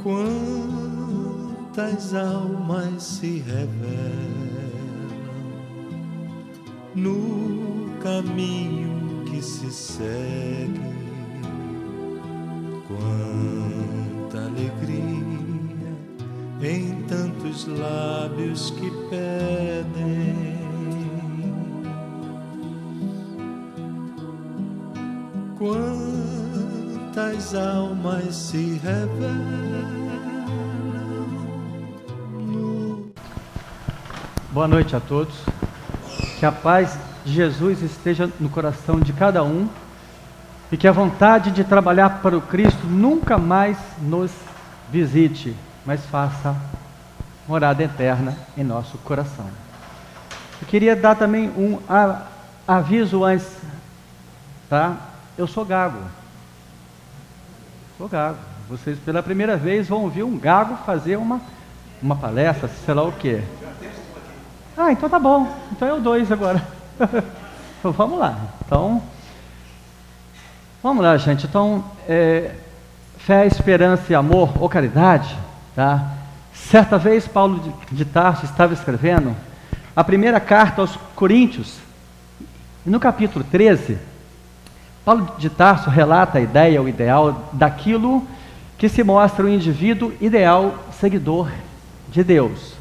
Quantas almas se revelam no caminho que se segue, quanta alegria em tantos lábios que pedem, quantas almas se revelam. Boa noite a todos. Que a paz de Jesus esteja no coração de cada um e que a vontade de trabalhar para o Cristo nunca mais nos visite, mas faça morada eterna em nosso coração. Eu queria dar também um aviso antes, tá? Eu sou gago. Sou gago. Vocês pela primeira vez vão ouvir um gago fazer uma palestra, sei lá o quê. Ah, então tá bom. Então é o 2 agora. Então vamos lá. Então, vamos lá, gente. Então, fé, esperança e amor, ou caridade, tá? Certa vez, Paulo de Tarso estava escrevendo a primeira carta aos Coríntios. E no capítulo 13, Paulo de Tarso relata a ideia, o ideal daquilo que se mostra o indivíduo ideal seguidor de Deus.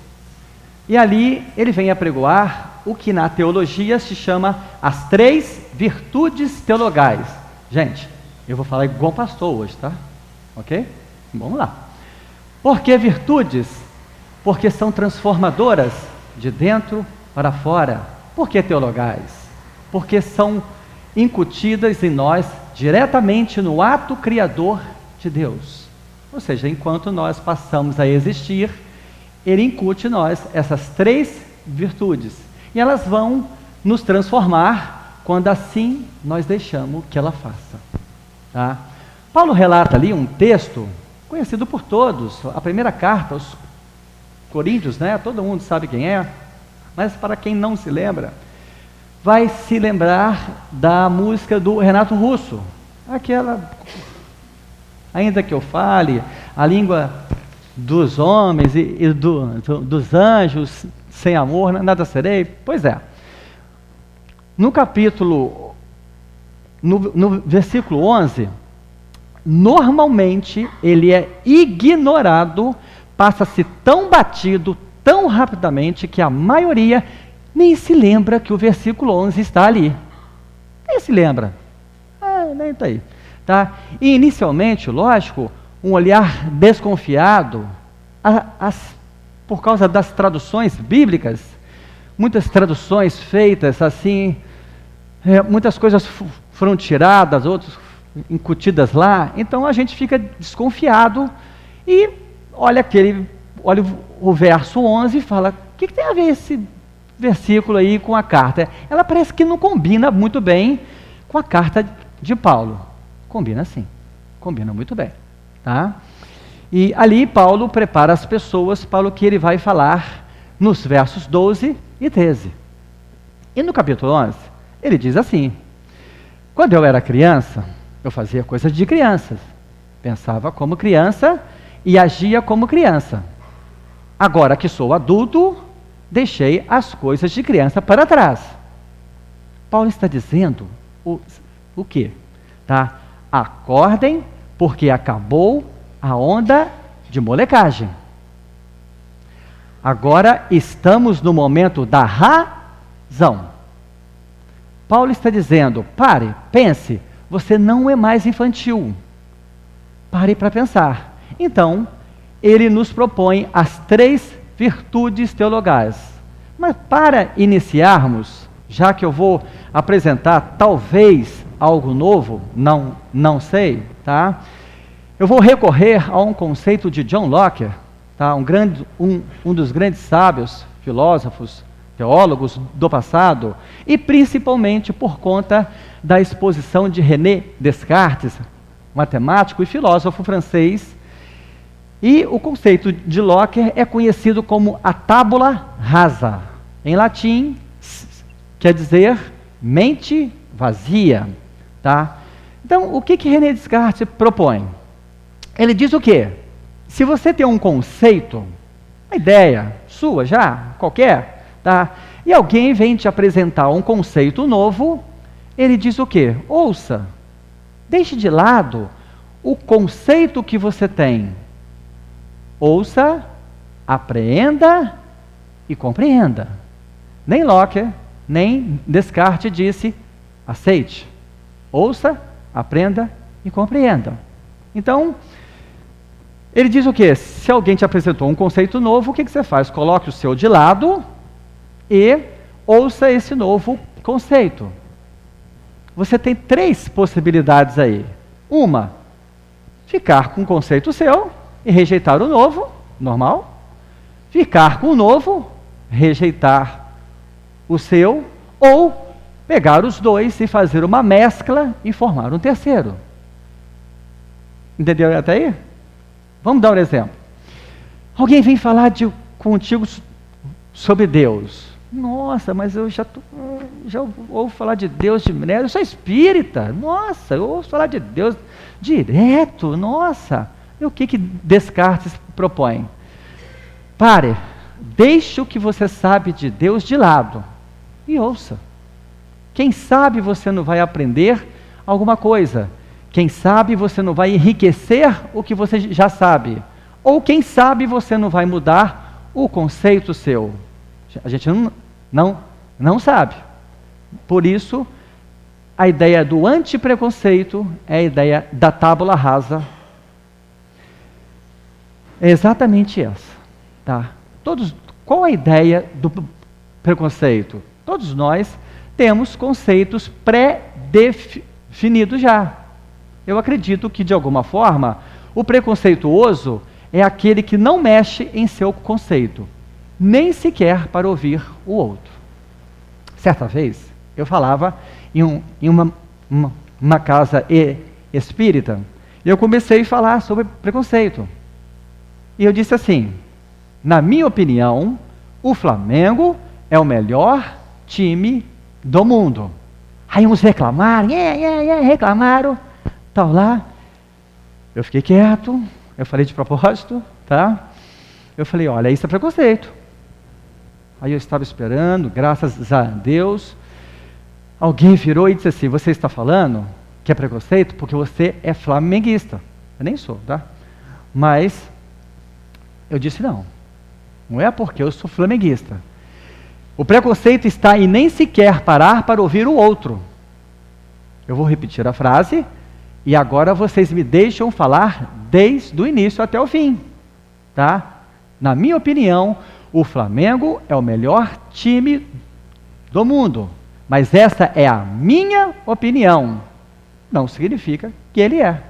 E ali ele vem apregoar o que na teologia se chama as 3 virtudes teologais. Gente, eu vou falar igual pastor hoje, tá? Ok? Vamos lá. Por que virtudes? Porque são transformadoras de dentro para fora. Por que teologais? Porque são incutidas em nós diretamente no ato criador de Deus. Ou seja, enquanto nós passamos a existir, Ele incute em nós essas 3 virtudes. E elas vão nos transformar quando assim nós deixamos que ela faça. Tá? Paulo relata ali um texto conhecido por todos, a primeira carta aos Coríntios, né? Todo mundo sabe quem é, mas para quem não se lembra, vai se lembrar da música do Renato Russo, aquela, ainda que eu fale a língua dos homens e dos anjos, sem amor, nada serei. Pois é, no capítulo, no versículo 11, normalmente ele é ignorado, passa-se tão batido, tão rapidamente, que a maioria nem se lembra que o versículo 11 está ali. Nem se lembra. Nem está aí. Tá? E inicialmente, lógico, um olhar desconfiado, por causa das traduções bíblicas, muitas traduções feitas assim, muitas coisas foram tiradas, outras incutidas lá, então a gente fica desconfiado e olha o verso 11 e fala, o que tem a ver esse versículo aí com a carta? Ela parece que não combina muito bem com a carta de Paulo. Combina sim, combina muito bem. Tá? E ali Paulo prepara as pessoas para o que ele vai falar nos versos 12 e 13. E no capítulo 11, ele diz assim: quando eu era criança, eu fazia coisas de crianças, pensava como criança e agia como criança. Agora que sou adulto, deixei as coisas de criança para trás. Paulo está dizendo o quê? Tá? Acordem, porque acabou a onda de molecagem. Agora estamos no momento da razão. Paulo está dizendo, pare, pense, você não é mais infantil. Pare para pensar. Então, ele nos propõe as 3 virtudes teologais. Mas para iniciarmos, já que eu vou apresentar talvez algo novo, não sei, tá? Eu vou recorrer a um conceito de John Locke, tá? um dos grandes sábios, filósofos, teólogos do passado, e principalmente por conta da exposição de René Descartes, matemático e filósofo francês. E o conceito de Locke é conhecido como a tábula rasa. Em latim, quer dizer mente vazia, tá? Então, o que René Descartes propõe? Ele diz o quê? Se você tem um conceito, uma ideia sua já, qualquer, tá? E alguém vem te apresentar um conceito novo, ele diz o quê? Ouça, deixe de lado o conceito que você tem. Ouça, apreenda e compreenda. Nem Locke, nem Descartes disse, aceite. Ouça, aprenda e compreenda. Então, ele diz o quê? Se alguém te apresentou um conceito novo, o que você faz? Coloque o seu de lado e ouça esse novo conceito. Você tem 3 possibilidades aí. Uma, ficar com o conceito seu e rejeitar o novo, normal. Ficar com o novo, rejeitar o seu, ou pegar os dois e fazer uma mescla e formar um terceiro. Entendeu até aí? Vamos dar um exemplo. Alguém vem falar contigo sobre Deus. Nossa, mas eu já ouvo falar de Deus de maneira, eu sou espírita. Nossa, eu ouço falar de Deus direto. Nossa, e o que Descartes propõe? Pare, deixe o que você sabe de Deus de lado e ouça. Quem sabe você não vai aprender alguma coisa. Quem sabe você não vai enriquecer o que você já sabe. Ou quem sabe você não vai mudar o conceito seu. A gente não sabe. Por isso, a ideia do antipreconceito é a ideia da tábula rasa. É exatamente essa. Tá? Qual a ideia do preconceito? Todos nós temos conceitos pré-definidos já. Eu acredito que, de alguma forma, o preconceituoso é aquele que não mexe em seu conceito, nem sequer para ouvir o outro. Certa vez, eu falava em uma casa espírita, e eu comecei a falar sobre preconceito. E eu disse assim, na minha opinião, o Flamengo é o melhor time do mundo. Aí uns reclamaram, reclamaram, tal lá. Eu fiquei quieto, eu falei de propósito, tá? Eu falei, olha, isso é preconceito. Aí eu estava esperando, graças a Deus, alguém virou e disse assim, você está falando que é preconceito porque você é flamenguista. Eu nem sou, tá? Mas eu disse, não é porque eu sou flamenguista. O preconceito está em nem sequer parar para ouvir o outro. Eu vou repetir a frase, e agora vocês me deixam falar desde o início até o fim. Tá? Na minha opinião, o Flamengo é o melhor time do mundo. Mas essa é a minha opinião. Não significa que ele é.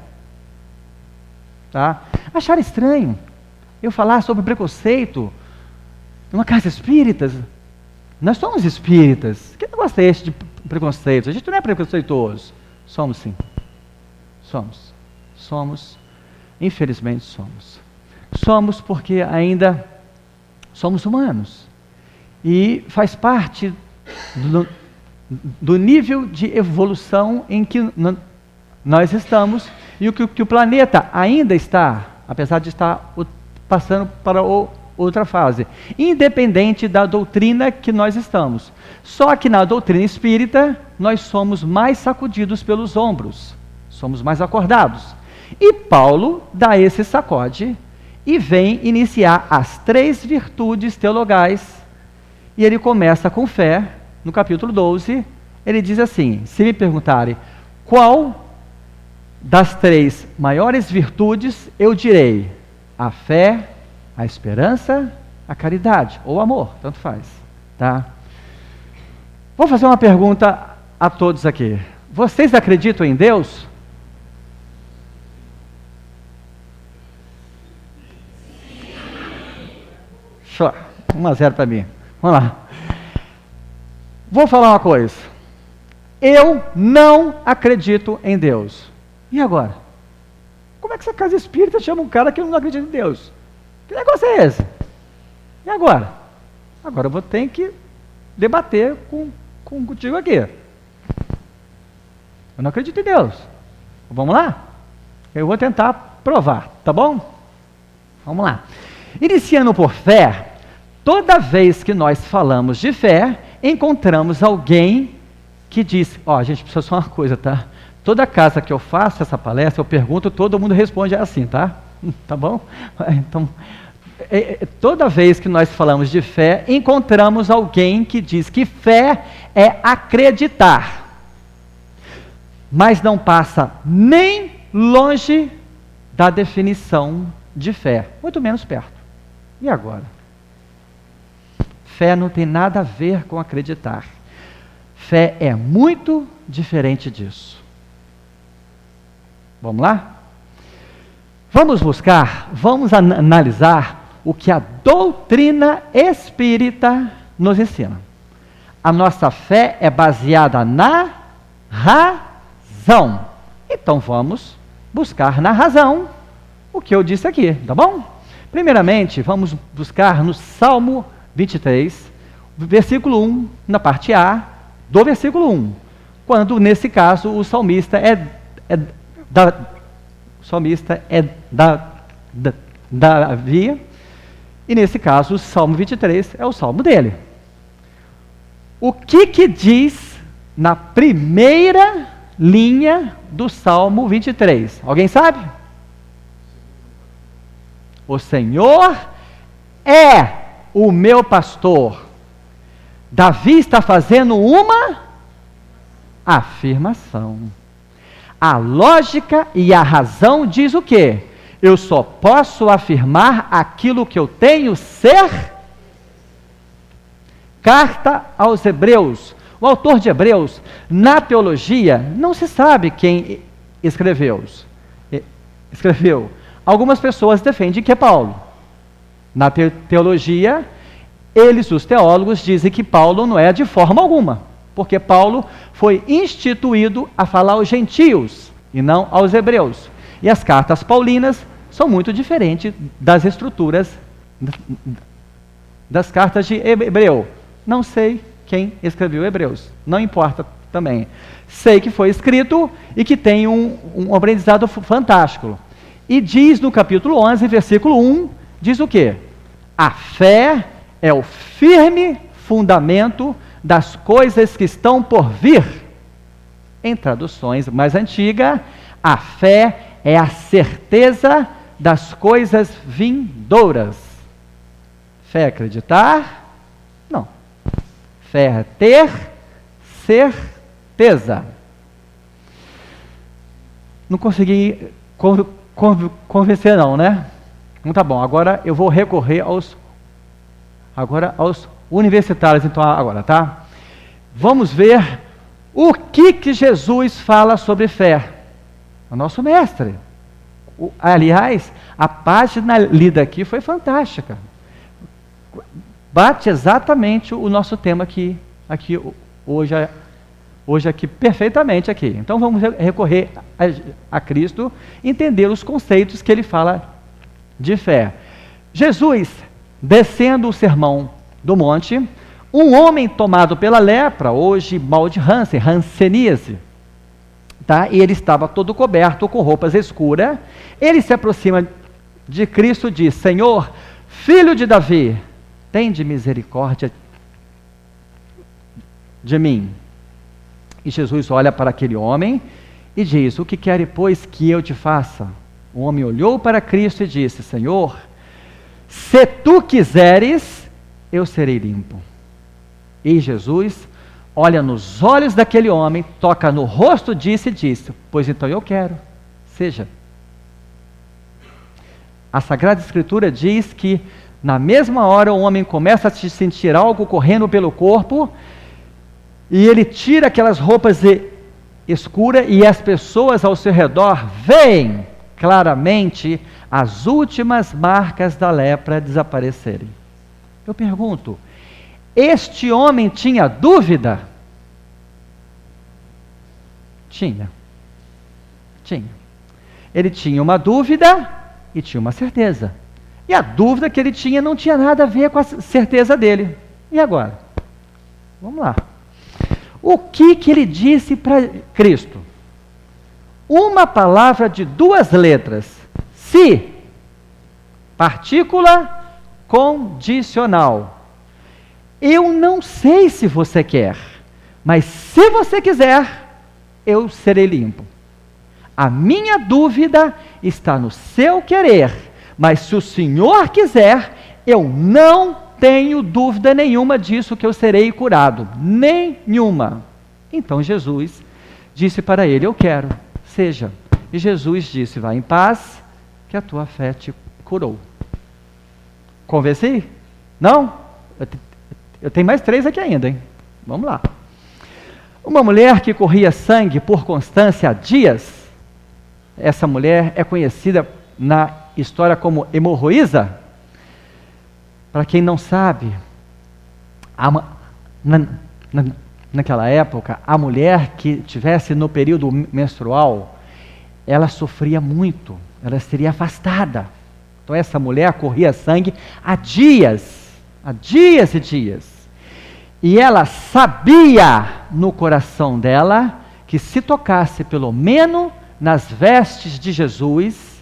Tá? Acharam estranho eu falar sobre preconceito numa casa espírita? Nós somos espíritas. Que negócio é esse de preconceito? A gente não é preconceituoso. Somos sim. Somos. Infelizmente somos. Somos porque ainda somos humanos. E faz parte do nível de evolução em que nós estamos e o que o planeta ainda está, apesar de estar passando para outra fase, independente da doutrina que nós estamos. Só que na doutrina espírita, nós somos mais sacudidos pelos ombros, somos mais acordados. E Paulo dá esse sacode e vem iniciar as 3 virtudes teologais. E ele começa com fé, no capítulo 12, ele diz assim, se me perguntarem qual das 3 maiores virtudes, eu direi a fé, a esperança, a caridade, ou amor, tanto faz. Tá? Vou fazer uma pergunta a todos aqui. Vocês acreditam em Deus? Só, 1-0 para mim. Vamos lá. Vou falar uma coisa. Eu não acredito em Deus. E agora? Como é que essa casa espírita chama um cara que não acredita em Deus? Que negócio é esse? E agora? Agora eu vou ter que debater contigo aqui. Eu não acredito em Deus. Vamos lá? Eu vou tentar provar, tá bom? Vamos lá. Iniciando por fé, toda vez que nós falamos de fé, encontramos alguém que diz, gente, precisa só uma coisa, tá? Toda casa que eu faço essa palestra, eu pergunto, todo mundo responde assim, tá? Tá bom? Então, toda vez que nós falamos de fé, encontramos alguém que diz que fé é acreditar, mas não passa nem longe da definição de fé, muito menos perto. E agora? Fé não tem nada a ver com acreditar. Fé é muito diferente disso. Vamos lá? Vamos analisar o que a doutrina espírita nos ensina. A nossa fé é baseada na razão. Então vamos buscar na razão o que eu disse aqui, tá bom? Primeiramente, vamos buscar no Salmo 23, versículo 1, na parte A do versículo 1. Quando, nesse caso, o salmista é Davi, e nesse caso, o Salmo 23 é o salmo dele. O que diz na primeira linha do Salmo 23? Alguém sabe? O Senhor é o meu pastor. Davi está fazendo uma afirmação. A lógica e a razão diz o quê? Eu só posso afirmar aquilo que eu tenho ser. Carta aos Hebreus. O autor de Hebreus, na teologia, não se sabe quem escreveu. Algumas pessoas defendem que é Paulo. Na teologia, os teólogos, dizem que Paulo não é de forma alguma, porque Paulo foi instituído a falar aos gentios e não aos hebreus. E as cartas paulinas são muito diferentes das estruturas das cartas de Hebreu. Não sei quem escreveu Hebreus, não importa também. Sei que foi escrito e que tem um aprendizado fantástico. E diz no capítulo 11, versículo 1, diz o quê? A fé é o firme fundamento das coisas que estão por vir. Em traduções mais antigas, a fé é a certeza das coisas vindouras. Fé é acreditar? Não. Fé é ter certeza. Não consegui convencer não, né? Então tá bom, agora eu vou recorrer aos universitários, então agora, tá? Vamos ver o que Jesus fala sobre fé. O nosso mestre. Aliás, a página lida aqui foi fantástica. Bate exatamente o nosso tema aqui hoje aqui perfeitamente aqui. Então vamos recorrer a Cristo, entender os conceitos que ele fala de fé. Jesus, descendo o sermão do monte, um homem tomado pela lepra, hoje mal de hanseníase, tá? E ele estava todo coberto com roupas escuras. Ele se aproxima de Cristo e diz: Senhor, filho de Davi, tende misericórdia de mim. E Jesus olha para aquele homem e diz: o que quer, pois, que eu te faça? O homem olhou para Cristo e disse: Senhor, se tu quiseres, eu serei limpo. E Jesus olha nos olhos daquele homem, toca no rosto disse: pois então eu quero, seja. A Sagrada Escritura diz que na mesma hora o homem começa a sentir algo correndo pelo corpo, e ele tira aquelas roupas escuras, e as pessoas ao seu redor veem claramente as últimas marcas da lepra desaparecerem. Eu pergunto, este homem tinha dúvida? Tinha. Ele tinha uma dúvida e tinha uma certeza. E a dúvida que ele tinha não tinha nada a ver com a certeza dele. E agora? Vamos lá. O que ele disse para Cristo? uma palavra de 2 letras. Se, partícula condicional. Eu não sei se você quer, mas se você quiser, eu serei limpo. A minha dúvida está no seu querer, mas se o Senhor quiser, eu não tenho dúvida nenhuma disso, que eu serei curado. Nenhuma. Então Jesus disse para ele: eu quero, seja. E Jesus disse: vai em paz, que a tua fé te curou. Convenci? Não? Eu tenho mais 3 aqui ainda, hein? Vamos lá. Uma mulher que corria sangue por constância há dias. Essa mulher é conhecida na história como hemorroísa. Para quem não sabe, naquela época, a mulher que tivesse no período menstrual, ela sofria muito, ela seria afastada. Então essa mulher corria sangue há dias e dias. E ela sabia no coração dela que se tocasse pelo menos nas vestes de Jesus,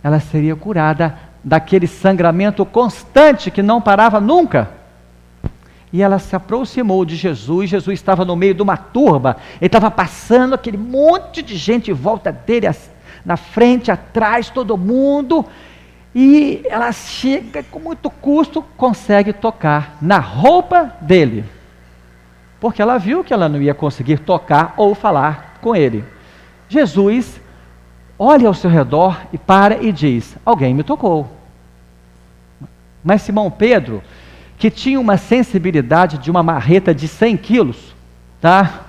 ela seria curada daquele sangramento constante que não parava nunca. E ela se aproximou de Jesus. Jesus estava no meio de uma turba, ele estava passando aquele monte de gente em volta dele, na frente, atrás, todo mundo, e ela chega, com muito custo, consegue tocar na roupa dele, porque ela viu que ela não ia conseguir tocar ou falar com ele. Jesus olha ao seu redor e para e diz: alguém me tocou. Mas Simão Pedro, que tinha uma sensibilidade de uma marreta de 100 quilos, tá?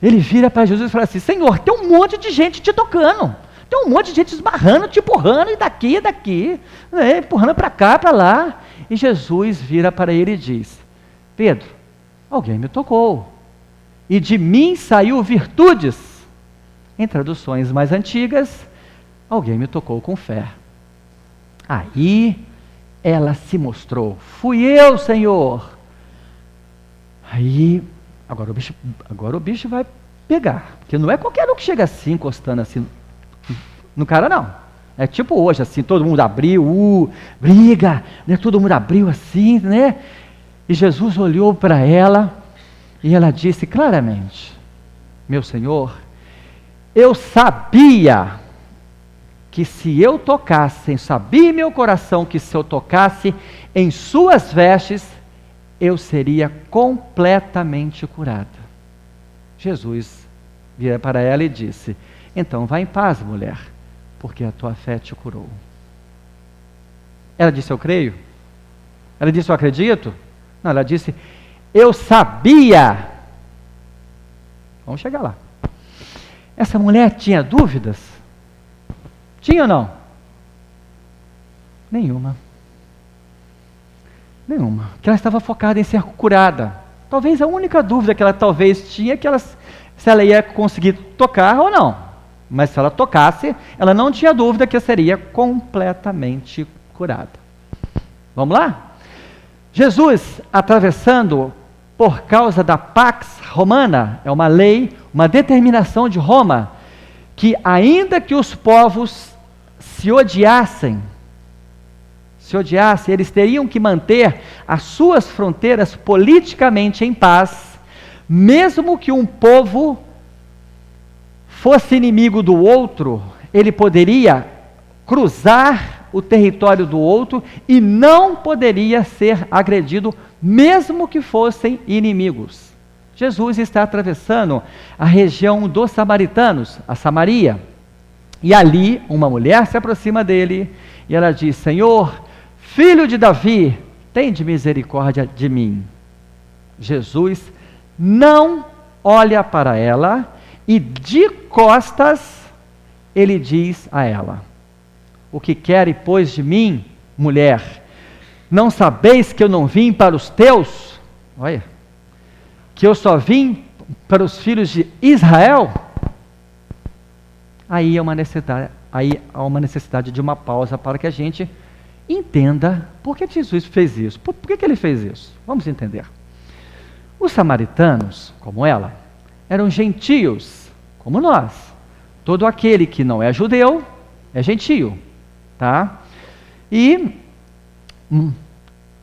Ele vira para Jesus e fala assim: Senhor, tem um monte de gente te tocando, tem um monte de gente esbarrando, te empurrando, e daqui, né, empurrando para cá, para lá. E Jesus vira para ele e diz: Pedro, alguém me tocou, e de mim saiu virtudes. Em traduções mais antigas, alguém me tocou com fé. Aí ela se mostrou: fui eu, Senhor. Aí, agora o bicho vai pegar, porque não é qualquer um que chega assim, encostando assim no cara, não. É tipo hoje, assim, todo mundo abriu, briga, né? Todo mundo abriu assim, né? E Jesus olhou para ela e ela disse claramente: meu Senhor, eu sabia que se eu tocasse, sabia em meu coração que se eu tocasse em suas vestes, eu seria completamente curada. Jesus vira para ela e disse: então vá em paz, mulher, porque a tua fé te curou. Ela disse: eu creio? Ela disse: eu acredito? Não, ela disse: eu sabia. Vamos chegar lá. Essa mulher tinha dúvidas? Tinha ou não? Nenhuma. Porque ela estava focada em ser curada. Talvez a única dúvida que ela talvez tinha é que se ela ia conseguir tocar ou não. Mas se ela tocasse, ela não tinha dúvida que seria completamente curada. Vamos lá? Jesus, atravessando por causa da Pax Romana, é uma lei, uma determinação de Roma, que ainda que os povos se odiassem, eles teriam que manter as suas fronteiras politicamente em paz, mesmo que um povo fosse inimigo do outro, ele poderia cruzar o território do outro e não poderia ser agredido, mesmo que fossem inimigos. Jesus está atravessando a região dos samaritanos, a Samaria, e ali uma mulher se aproxima dele e ela diz: Senhor, filho de Davi, tende misericórdia de mim. Jesus não olha para ela e de costas ele diz a ela: o que quer, pois, de mim, mulher? Não sabeis que eu não vim para os teus? Olha, que eu só vim para os filhos de Israel? Aí há uma necessidade de uma pausa para que a gente entenda por que Jesus fez isso. Por que ele fez isso? Vamos entender. Os samaritanos, como ela, eram gentios, como nós. todo aquele que não é judeu é gentio, tá?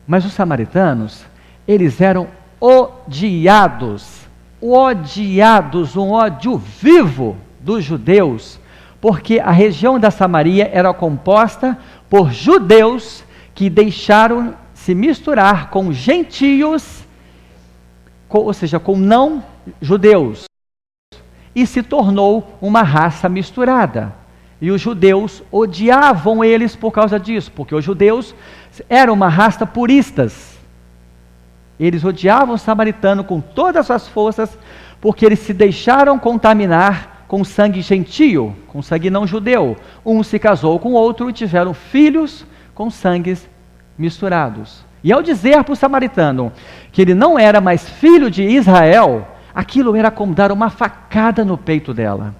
Mas os samaritanos, eles eram odiados, um ódio vivo dos judeus, porque a região da Samaria era composta por judeus que deixaram se misturar com gentios, ou seja, com não judeus, e se tornou uma raça misturada. E os judeus odiavam eles por causa disso, porque os judeus eram uma raça puristas. Eles odiavam o samaritano com todas as suas forças, porque eles se deixaram contaminar com sangue gentio, com sangue não judeu. Um se casou com o outro e tiveram filhos com sangues misturados. E ao dizer para o samaritano que ele não era mais filho de Israel, aquilo era como dar uma facada no peito dela,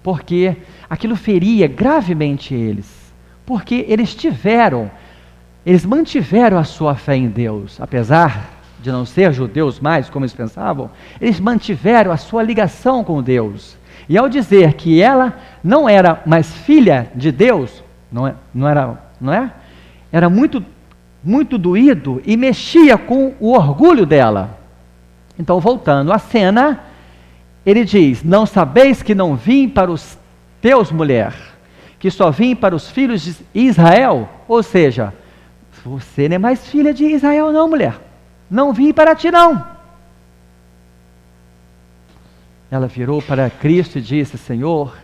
porque aquilo feria gravemente eles, porque eles mantiveram a sua fé em Deus, apesar de não ser judeus mais, como eles pensavam, eles mantiveram a sua ligação com Deus. E ao dizer que ela não era mais filha de Deus, era muito doído e mexia com o orgulho dela. Então, voltando à cena, ele diz: não sabeis que não vim para os teus, mulher, que só vim para os filhos de Israel? Ou seja, você não é mais filha de Israel não, mulher. Não vim para ti não. Ela virou para Cristo e disse: Senhor,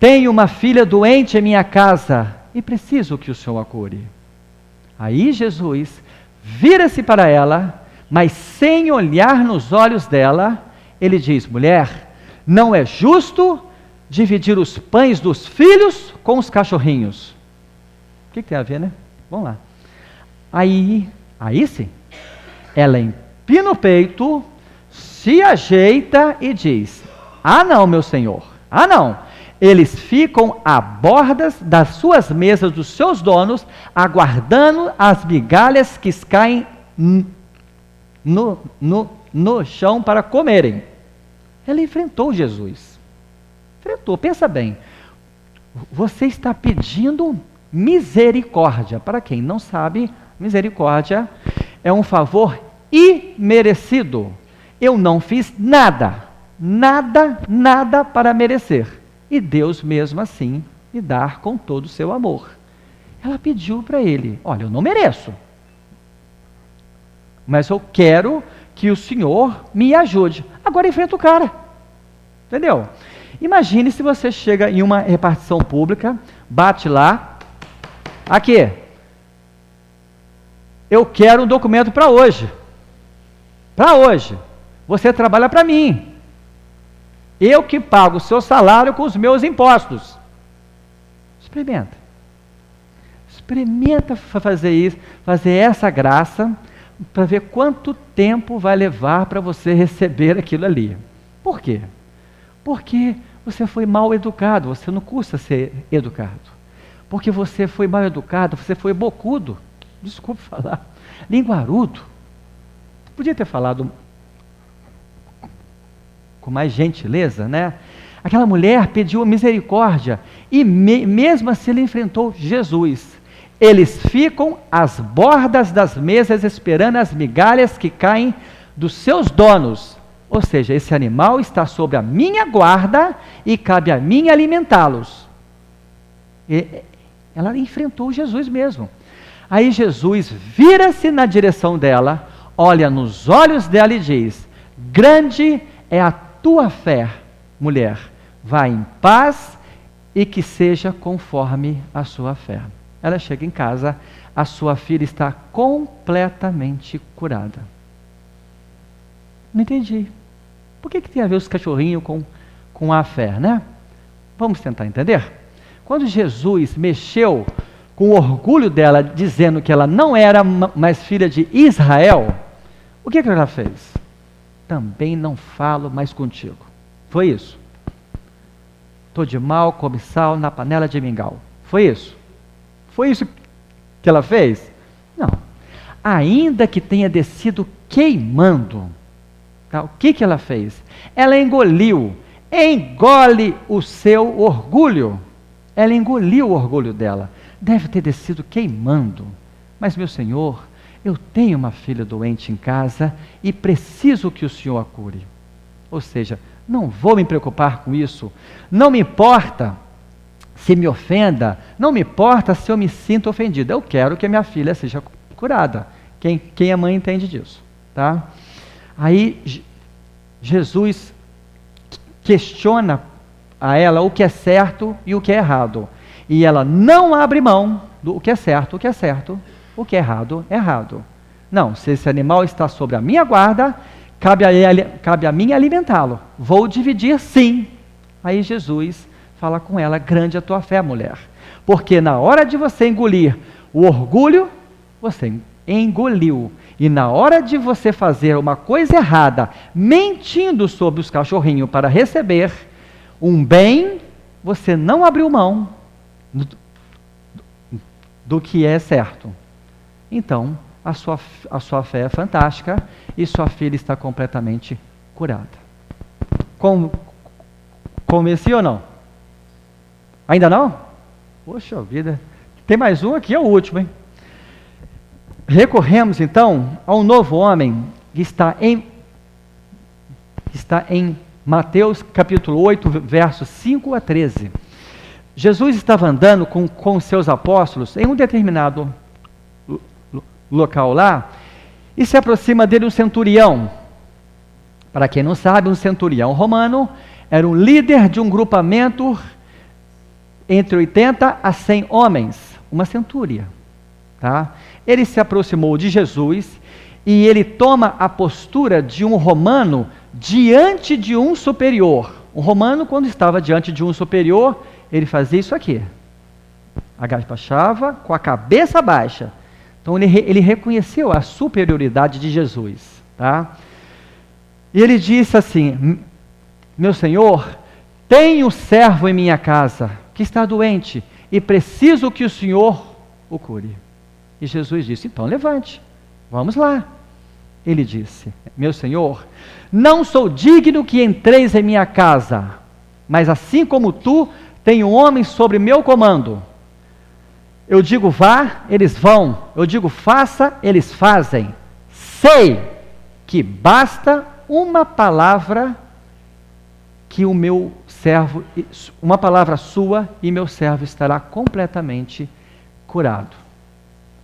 tenho uma filha doente em minha casa e preciso que o Senhor a cure. Aí Jesus vira-se para ela, mas sem olhar nos olhos dela, ele diz: mulher, não é justo dividir os pães dos filhos com os cachorrinhos. O que tem a ver, né? Vamos lá. Aí sim, ela empina o peito, se ajeita e diz: ah não, meu senhor, ah não. Eles ficam à borda das suas mesas dos seus donos, aguardando as migalhas que caem no chão para comerem. Ela enfrentou Jesus. Pensa bem. Você está pedindo misericórdia. Para quem não sabe, misericórdia é um favor imerecido. Eu não fiz nada para merecer. E Deus mesmo assim me dá com todo o seu amor. Ela pediu para ele: olha, eu não mereço, mas eu quero que o Senhor me ajude. Agora enfrenta o cara. Entendeu? Imagine se você chega em uma repartição pública, bate lá, aqui, eu quero um documento para hoje. Você trabalha para mim. Eu que pago o seu salário com os meus impostos. Experimenta fazer isso, fazer essa graça, para ver quanto tempo vai levar para você receber aquilo ali. Por quê? Porque você foi mal educado, você não custa ser educado. Porque você foi mal educado, você foi bocudo, desculpe falar, linguarudo. Podia ter falado com mais gentileza, né? Aquela mulher pediu misericórdia e mesmo assim ele enfrentou Jesus. Eles ficam às bordas das mesas esperando as migalhas que caem dos seus donos. Ou seja, esse animal está sob a minha guarda e cabe a mim alimentá-los. Ela enfrentou Jesus mesmo. Aí Jesus vira-se na direção dela, olha nos olhos dela e diz: grande é a tua fé, mulher, vá em paz e que seja conforme a sua fé. Ela chega em casa, a sua filha está completamente curada. Não entendi. Por que tem a ver os cachorrinhos com a fé, né? Vamos tentar entender? Quando Jesus mexeu com o orgulho dela, dizendo que ela não era mais filha de Israel, o que ela fez? Também não falo mais contigo. Foi isso. Estou de mal, come sal na panela de mingau. Foi isso. Foi isso que ela fez? Não. Ainda que tenha descido queimando, tá? O que ela fez? Ela engoliu, engole o seu orgulho. Ela engoliu o orgulho dela. Deve ter descido queimando. Mas, meu Senhor, eu tenho uma filha doente em casa e preciso que o Senhor a cure. Ou seja, não vou me preocupar com isso. Não me importa se me ofenda. Não me importa se eu me sinto ofendido. Eu quero que a minha filha seja curada. Quem é mãe entende disso. Tá? Aí, Jesus questiona a ela o que é certo e o que é errado. E ela não abre mão do que é certo, o que é certo, o que é errado, é errado. Não, se esse animal está sob a minha guarda, cabe a mim alimentá-lo. Vou dividir, sim. Aí Jesus fala com ela: grande é a tua fé, mulher. Porque na hora de você engolir o orgulho, você engoliu. E na hora de você fazer uma coisa errada, mentindo sobre os cachorrinhos para receber um bem, você não abriu mão do que é certo. Então, a sua fé é fantástica e sua filha está completamente curada. Convenci ou não? Ainda não? Poxa vida. Tem mais um aqui, é o último, hein? Recorremos então a um novo homem que está em Mateus capítulo 8, versos 5 a 13. Jesus estava andando com seus apóstolos em um determinado local lá, e se aproxima dele um centurião. Para quem não sabe, um centurião romano era um líder de um grupamento entre 80 a 100 homens, uma centúria. Tá? Ele se aproximou de Jesus e ele toma a postura de um romano diante de um superior. Um romano, quando estava diante de um superior, ele fazia isso aqui. Agachava com a cabeça baixa. Então ele reconheceu a superioridade de Jesus. Tá? E ele disse assim: meu Senhor, tenho um servo em minha casa que está doente e preciso que o Senhor o cure. E Jesus disse: então levante, vamos lá. Ele disse: meu Senhor, não sou digno que entreis em minha casa, mas assim como tu, tenho homens sobre meu comando. Eu digo vá, eles vão. Eu digo faça, eles fazem. Sei que basta uma palavra que o meu servo, uma palavra sua, e meu servo estará completamente curado.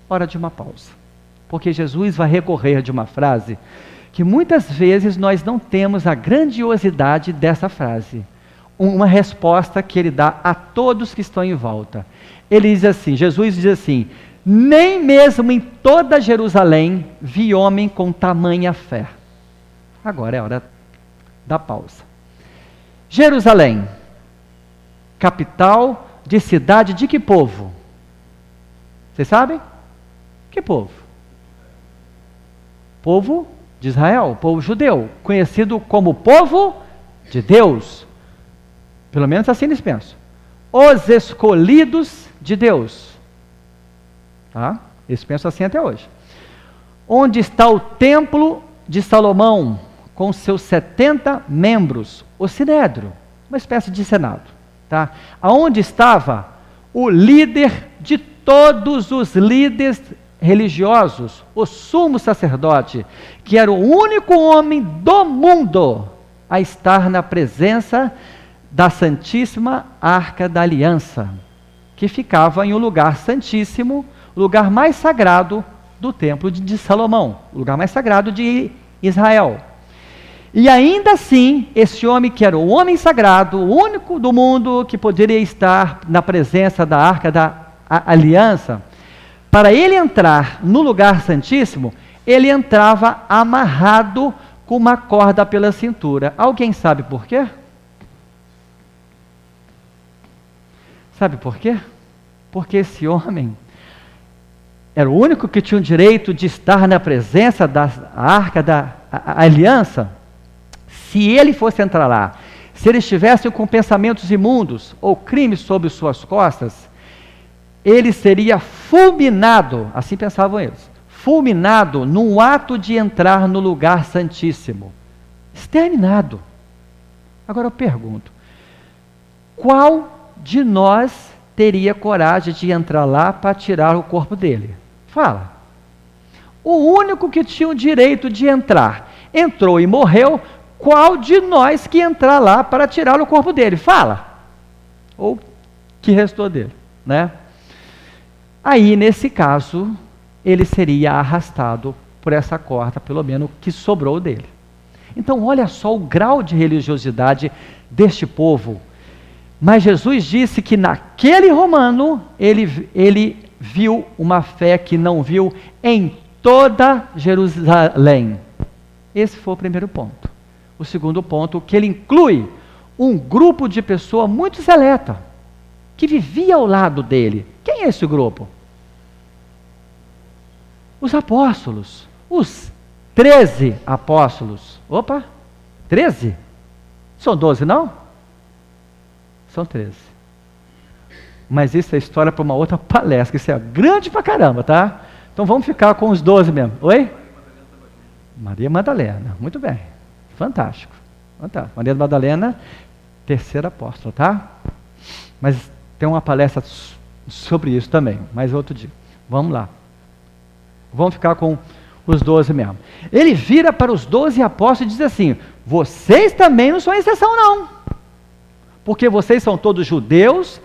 Hora de uma pausa. Porque Jesus vai recorrer de uma frase que muitas vezes nós não temos a grandiosidade dessa frase. Uma resposta que ele dá a todos que estão em volta. Ele diz assim, Jesus diz assim: nem mesmo em toda Jerusalém vi homem com tamanha fé. Agora é hora da pausa. Jerusalém, capital de cidade de que povo? Vocês sabem? Que povo? Povo de Israel, povo judeu, conhecido como povo de Deus. Pelo menos assim eles pensam. Os escolhidos de Deus. Tá? Eles pensam assim até hoje. Onde está o templo de Salomão, com seus 70 membros, o Sinédrio, uma espécie de senado. Tá? Aonde estava o líder de todos os líderes religiosos, o sumo sacerdote, que era o único homem do mundo a estar na presença da Santíssima Arca da Aliança, que ficava em um lugar santíssimo, o lugar mais sagrado do templo de Salomão, o lugar mais sagrado de Israel. E ainda assim, esse homem que era o homem sagrado, o único do mundo que poderia estar na presença da Arca da Aliança, para ele entrar no lugar santíssimo, ele entrava amarrado com uma corda pela cintura. Alguém sabe por quê? Sabe por quê? Porque esse homem era o único que tinha o direito de estar na presença da Arca da Aliança. Se ele fosse entrar lá, se ele estivesse com pensamentos imundos ou crimes sobre suas costas, ele seria fulminado, assim pensavam eles, fulminado no ato de entrar no lugar santíssimo, exterminado. Agora eu pergunto, qual de nós teria coragem de entrar lá para tirar o corpo dele? Fala. O único que tinha o direito de entrar, entrou e morreu, qual de nós que entrar lá para tirar o corpo dele? Fala. Ou que restou dele, né? Aí, nesse caso, ele seria arrastado por essa corda, pelo menos que sobrou dele. Então, olha só o grau de religiosidade deste povo. Mas Jesus disse que naquele romano, ele viu uma fé que não viu em toda Jerusalém. Esse foi o primeiro ponto. O segundo ponto, que ele inclui um grupo de pessoa muito seleta, que vivia ao lado dele. Quem é esse grupo? Os apóstolos, os 13 apóstolos. Opa, 13? São 12, não? São 13. Mas isso é história para uma outra palestra, isso é grande pra caramba, tá? Então vamos ficar com os 12 mesmo. Oi? Maria Madalena, muito bem. Fantástico. Fantástico. Maria Madalena, terceira apóstola, tá? Mas tem uma palestra sobre isso também, mas outro dia. Vamos lá. Vamos ficar com os 12 mesmo. Ele vira para os 12 apóstolos e diz assim: vocês também não são exceção não, porque vocês são todos judeus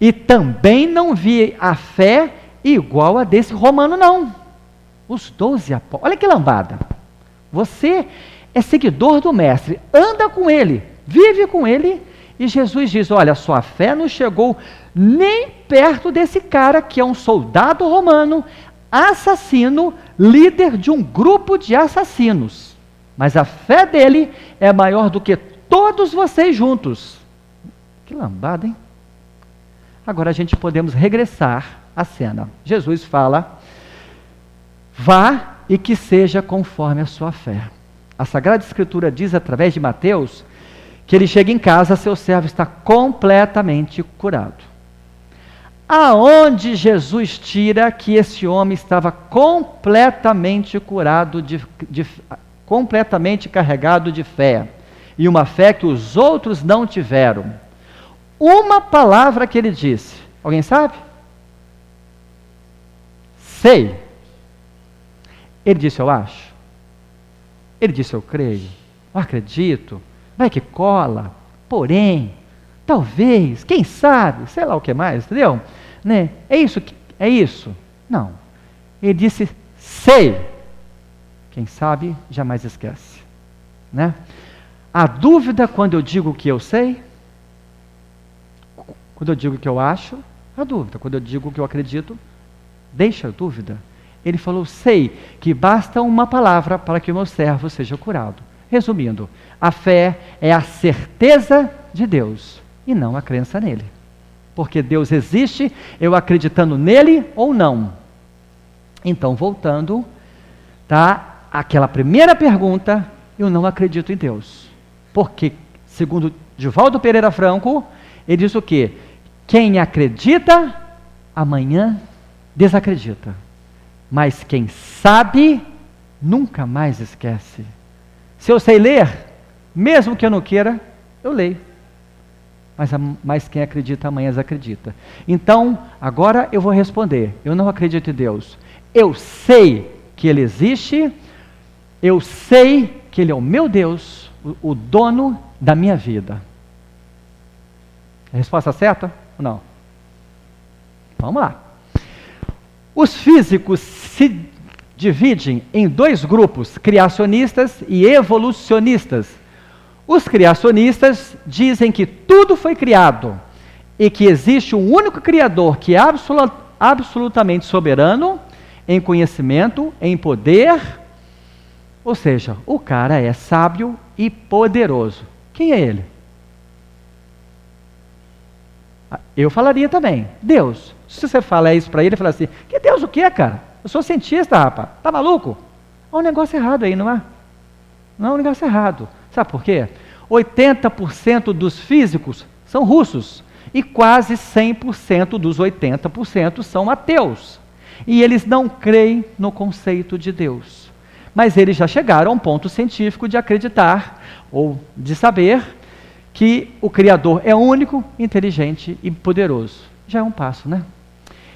e também não vi a fé igual a desse romano não. Os 12 apóstolos, olha que lambada. Você é seguidor do mestre, anda com ele, vive com ele, e Jesus diz: olha, sua fé não chegou nem perto desse cara que é um soldado romano, assassino, líder de um grupo de assassinos, mas a fé dele é maior do que todos vocês juntos. Que lambada, hein? Agora a gente podemos regressar à cena. Jesus fala: vá e que seja conforme a sua fé. A Sagrada Escritura diz através de Mateus que ele chega em casa, seu servo está completamente curado. Aonde Jesus tira que esse homem estava completamente curado, completamente carregado de fé, e uma fé que os outros não tiveram? Uma palavra que ele disse, alguém sabe? Sei. Ele disse: eu acho. Ele disse: eu creio. Eu acredito. Vai que cola. Porém, talvez, quem sabe, sei lá o que mais, entendeu? Né? É isso? É isso? Não. Ele disse: sei. Quem sabe, jamais esquece. Né? A dúvida quando eu digo que eu sei, quando eu digo que eu acho, a dúvida. Quando eu digo que eu acredito, deixa a dúvida. Ele falou: sei que basta uma palavra para que o meu servo seja curado. Resumindo, a fé é a certeza de Deus e não a crença nele. Porque Deus existe, eu acreditando nele ou não. Então, voltando, tá? Aquela primeira pergunta, eu não acredito em Deus. Porque, segundo Divaldo Pereira Franco, ele diz o quê? Quem acredita, amanhã desacredita. Mas quem sabe, nunca mais esquece. Se eu sei ler, mesmo que eu não queira, eu leio. Mas quem acredita, amanhã desacredita. Então, agora eu vou responder. Eu não acredito em Deus. Eu sei que Ele existe. Eu sei que Ele é o meu Deus, o dono da minha vida. A resposta certa ou não? Vamos lá. Os físicos se dividem em dois grupos, criacionistas e evolucionistas. Os criacionistas dizem que tudo foi criado e que existe um único Criador que é absolutamente soberano em conhecimento, em poder, ou seja, o cara é sábio e poderoso. Quem é ele? Eu falaria também, Deus. Se você falar isso para ele, ele fala assim: que Deus o quê, cara? Eu sou cientista, rapaz. Tá maluco? Há um negócio errado aí, não é? Não é um negócio errado. Sabe por quê? 80% dos físicos são russos e quase 100% dos 80% são ateus. E eles não creem no conceito de Deus. Mas eles já chegaram a um ponto científico de acreditar ou de saber que o Criador é único, inteligente e poderoso. Já é um passo, né?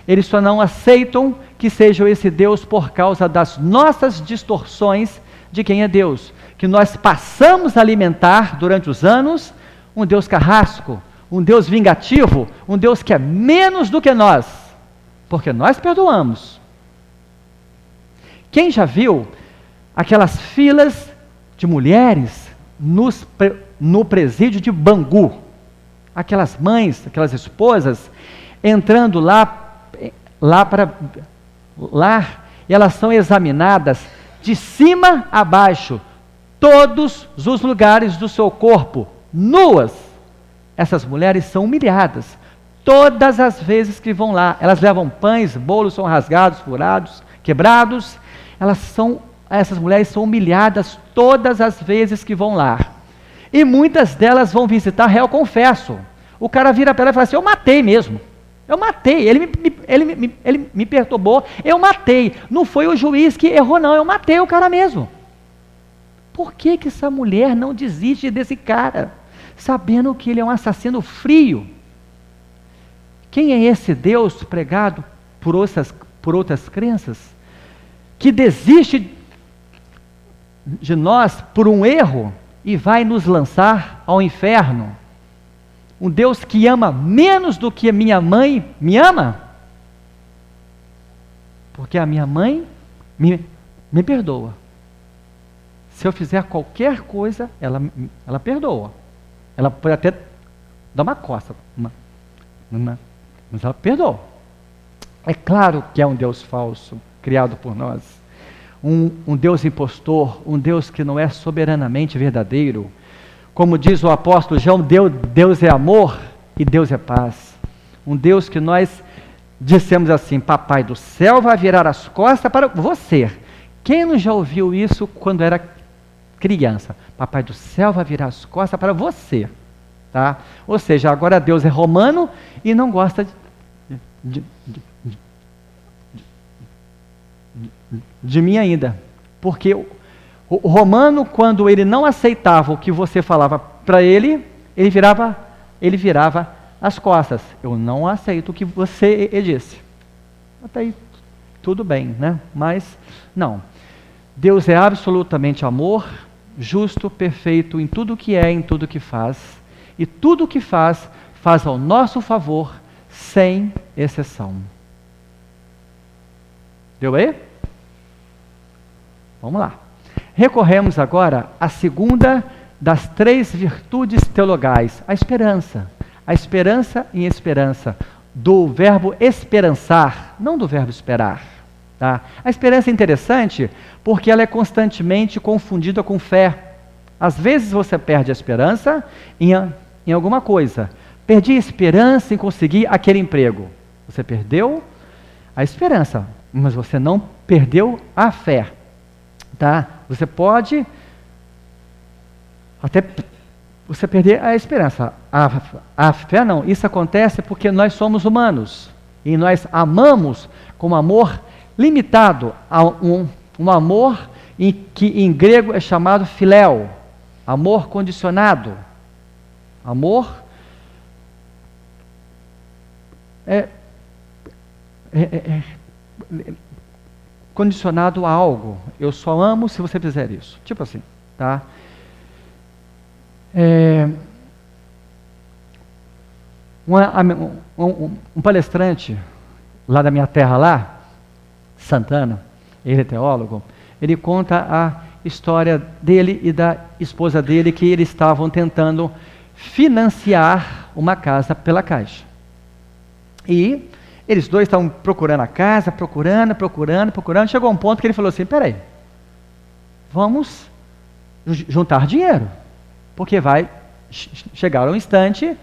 Eles só não aceitam que seja esse Deus por causa das nossas distorções de quem é Deus, que nós passamos a alimentar durante os anos um Deus carrasco, um Deus vingativo, um Deus que é menos do que nós, porque nós perdoamos. Quem já viu aquelas filas de mulheres no presídio de Bangu? Aquelas mães, aquelas esposas, entrando lá e elas são examinadas de cima a baixo, todos os lugares do seu corpo, nuas. Essas mulheres são humilhadas, todas as vezes que vão lá. Elas levam pães, bolos são rasgados, furados, quebrados. Essas mulheres são humilhadas todas as vezes que vão lá. E muitas delas vão visitar réu confesso. O cara vira para ela e fala assim: eu matei mesmo. Eu matei, ele me perturbou, eu matei. Não foi o juiz que errou, não, eu matei o cara mesmo. Por que essa mulher não desiste desse cara, sabendo que ele é um assassino frio? Quem é esse Deus pregado por outras crenças, que desiste de nós por um erro e vai nos lançar ao inferno? Um Deus que ama menos do que a minha mãe me ama? Porque a minha mãe me perdoa. Se eu fizer qualquer coisa, ela perdoa. Ela pode até dar uma coça, mas ela perdoa. É claro que é um Deus falso, criado por nós. Um Deus impostor, um Deus que não é soberanamente verdadeiro. Como diz o apóstolo João, Deus é amor e Deus é paz. Um Deus que nós dissemos assim: papai do céu vai virar as costas para você. Quem não já ouviu isso quando era criança? Papai do céu vai virar as costas para você. Tá? Ou seja, agora Deus é romano e não gosta de mim ainda. Porque o romano, quando ele não aceitava o que você falava para ele, ele virava as costas. Eu não aceito o que você disse. Até aí tudo bem, né? Mas não. Deus é absolutamente amor, justo, perfeito em tudo que é, em tudo que faz. E tudo que faz ao nosso favor, sem exceção. Deu aí? Vamos lá. Recorremos agora à segunda das 3 virtudes teologais, a esperança. A esperança em esperança, do verbo esperançar, não do verbo esperar. Tá? A esperança é interessante porque ela é constantemente confundida com fé. Às vezes você perde a esperança em alguma coisa. Perdi a esperança em conseguir aquele emprego. Você perdeu a esperança, mas você não perdeu a fé. Tá? Você pode até você perder a esperança. A fé não. Isso acontece porque nós somos humanos e nós amamos com amor limitado, a um amor que em grego é chamado filéu, amor condicionado. Amor condicionado a algo. Eu só amo se você fizer isso. Tipo assim, tá? Um palestrante lá da minha terra lá, Santana, ele é teólogo, ele conta a história dele e da esposa dele, que eles estavam tentando financiar uma casa pela Caixa. E eles dois estavam procurando a casa, procurando. Chegou um ponto que ele falou assim: peraí, vamos juntar dinheiro, porque vai chegar um instante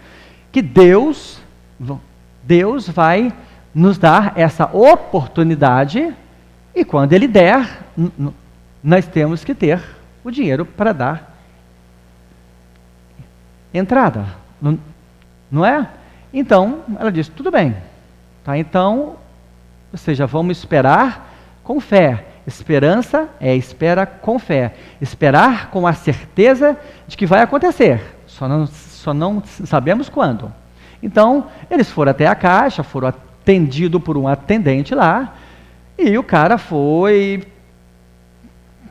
que Deus vai nos dar essa oportunidade, e quando Ele der, nós temos que ter o dinheiro para dar entrada, não é? Então, ela disse: tudo bem. Tá, então, ou seja, vamos esperar com fé. Esperança é espera com fé. Esperar com a certeza de que vai acontecer. só não sabemos quando. Então, eles foram até a caixa, foram atendidos por um atendente lá, e o cara foi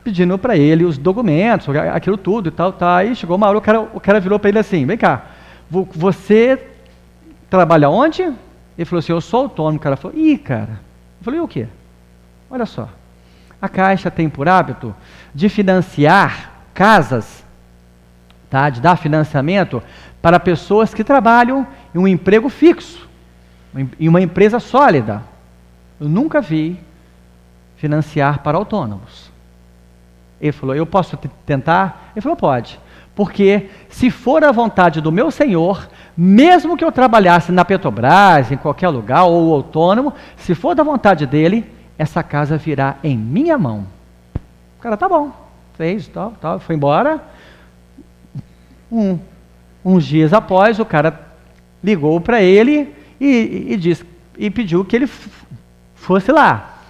pedindo para ele os documentos, aquilo tudo e tal, tá. Aí chegou uma hora, o cara virou para ele assim: vem cá, você trabalha onde? Ele falou assim: eu sou autônomo. O cara falou: ih, cara. Eu falei: e o quê? Olha só, a Caixa tem por hábito de financiar casas, tá? De dar financiamento para pessoas que trabalham em um emprego fixo, em uma empresa sólida. Eu nunca vi financiar para autônomos. Ele falou: eu posso tentar? Ele falou: pode. Porque se for a vontade do meu Senhor, mesmo que eu trabalhasse na Petrobras, em qualquer lugar, ou autônomo, se for da vontade dele, essa casa virá em minha mão. O cara: tá bom. Fez, tal, foi embora. Uns dias após, o cara ligou para ele e pediu que ele fosse lá.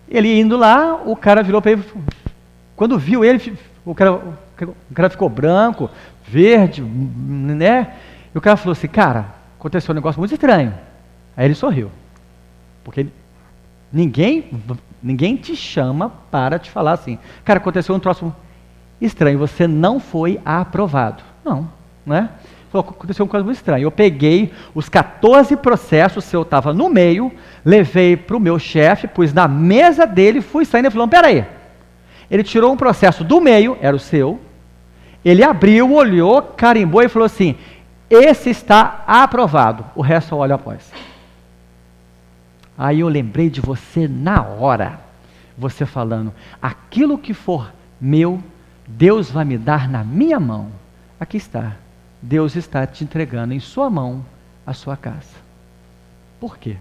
Ele indo lá, o cara virou para ele. Quando viu ele, o cara ficou branco, verde, né? E o cara falou assim: cara, aconteceu um negócio muito estranho. Aí ele sorriu. Porque ninguém te chama para te falar assim: cara, aconteceu um troço estranho, você não foi aprovado. Não, né? Falou: aconteceu uma coisa muito estranha. Eu peguei os 14 processos, se eu estava no meio, levei para o meu chefe, pus na mesa dele, fui saindo e falou: peraí. Ele tirou um processo do meio, era o seu, ele abriu, olhou, carimbou e falou assim: esse está aprovado, o resto eu olho após. Aí eu lembrei de você na hora, você falando: aquilo que for meu, Deus vai me dar na minha mão. Aqui está, Deus está te entregando em sua mão a sua casa. Por quê?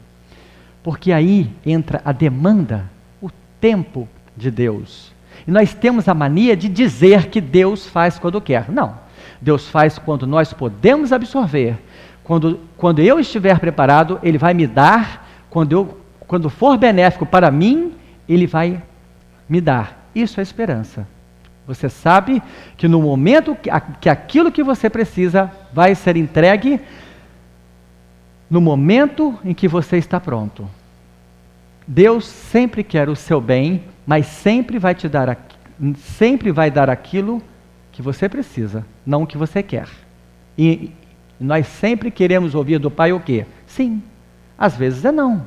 Porque aí entra a demanda, o tempo de Deus. E nós temos a mania de dizer que Deus faz quando quer. Não, Deus faz quando nós podemos absorver. Quando eu estiver preparado, Ele vai me dar. Quando for benéfico para mim, Ele vai me dar. Isso é esperança. Você sabe que no momento que aquilo que você precisa vai ser entregue, no momento em que você está pronto. Deus sempre quer o seu bem, mas sempre vai dar aquilo que você precisa, não o que você quer. E nós sempre queremos ouvir do Pai o quê? Sim. Às vezes é não.